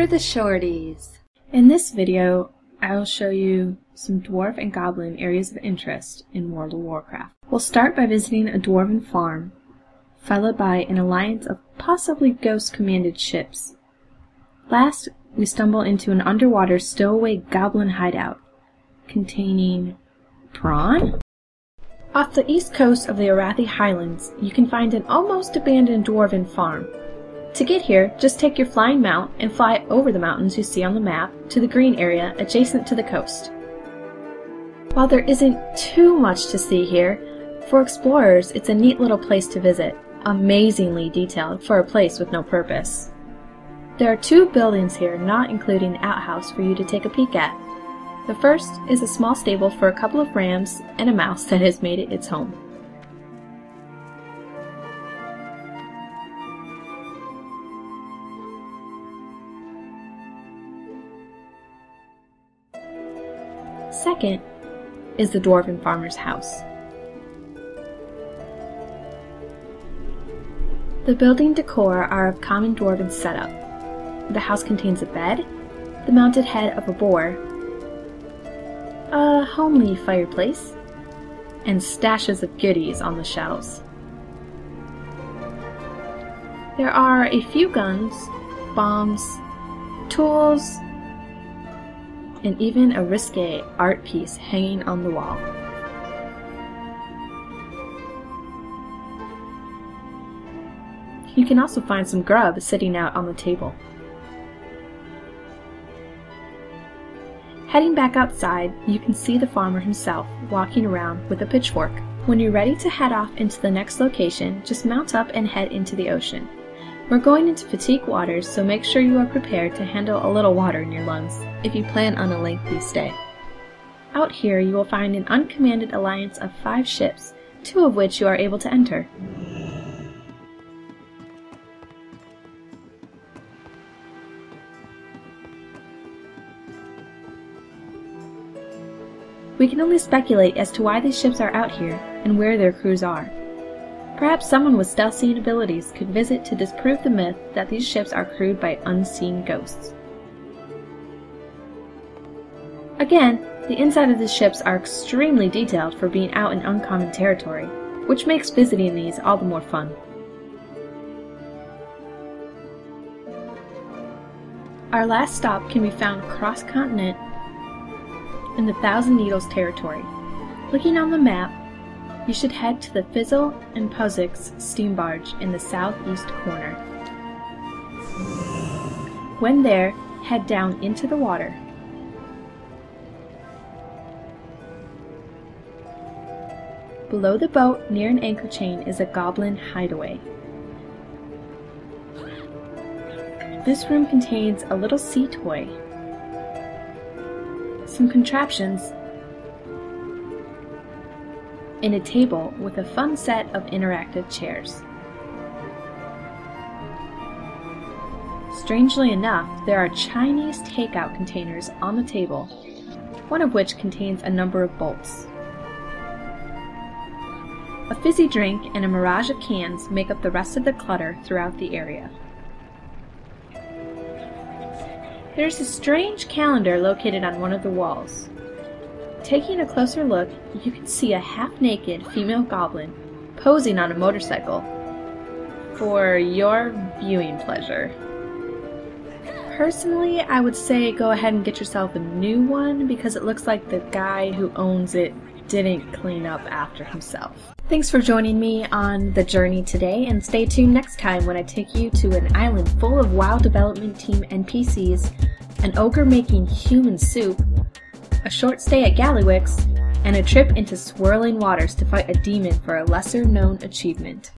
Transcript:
for the shorties. In this video, I will show you some dwarf and goblin areas of interest in World of Warcraft. We'll start by visiting a dwarven farm, followed by an alliance of possibly ghost-commanded ships. Last, we stumble into an underwater stowaway goblin hideout, containing Pron? Off the east coast of the Arathi Highlands, you can find an almost abandoned dwarven farm. To get here, just take your flying mount and fly over the mountains you see on the map to the green area adjacent to the coast. While there isn't too much to see here, for explorers it's a neat little place to visit, amazingly detailed for a place with no purpose. There are two buildings here, not including an outhouse for you to take a peek at. The first is a small stable for a couple of rams and a mouse that has made it its home. Second is the dwarven farmer's house. The building decor are of common dwarven setup. The house contains a bed, the mounted head of a boar, a homely fireplace, and stashes of goodies on the shelves. There are a few guns, bombs, tools, and even a risque art piece hanging on the wall. You can also find some grub sitting out on the table. Heading back outside, you can see the farmer himself walking around with a pitchfork. When you're ready to head off into the next location, just mount up and head into the ocean. We're going into fatigue waters, so make sure you are prepared to handle a little water in your lungs if you plan on a lengthy stay. Out here you will find an uncommanded alliance of 5 ships, 2 of which you are able to enter. We can only speculate as to why these ships are out here and where their crews are. Perhaps someone with stealth-seeing abilities could visit to disprove the myth that these ships are crewed by unseen ghosts. Again, the inside of the ships are extremely detailed for being out in uncommon territory, which makes visiting these all the more fun. Our last stop can be found cross-continent in the Thousand Needles territory. Looking on the map, you should head to the Fizzle and Puzzix steam barge in the southeast corner. When there, head down into the water. Below the boat, near an anchor chain, is a Goblin Hideaway. This room contains a little sea toy, some contraptions, and a table with a fun set of interactive chairs. Strangely enough, there are Chinese takeout containers on the table, one of which contains a number of bolts. A fizzy drink and a mirage of cans make up the rest of the clutter throughout the area. There's a strange calendar located on one of the walls. Taking a closer look, you can see a half-naked female goblin posing on a motorcycle for your viewing pleasure. Personally, I would say go ahead and get yourself a new one because it looks like the guy who owns it didn't clean up after himself. Thanks for joining me on the journey today, and stay tuned next time when I take you to an island full of WoW development team NPCs, an ogre making human soup, a short stay at Gallywix, and a trip into swirling waters to fight a demon for a lesser-known achievement.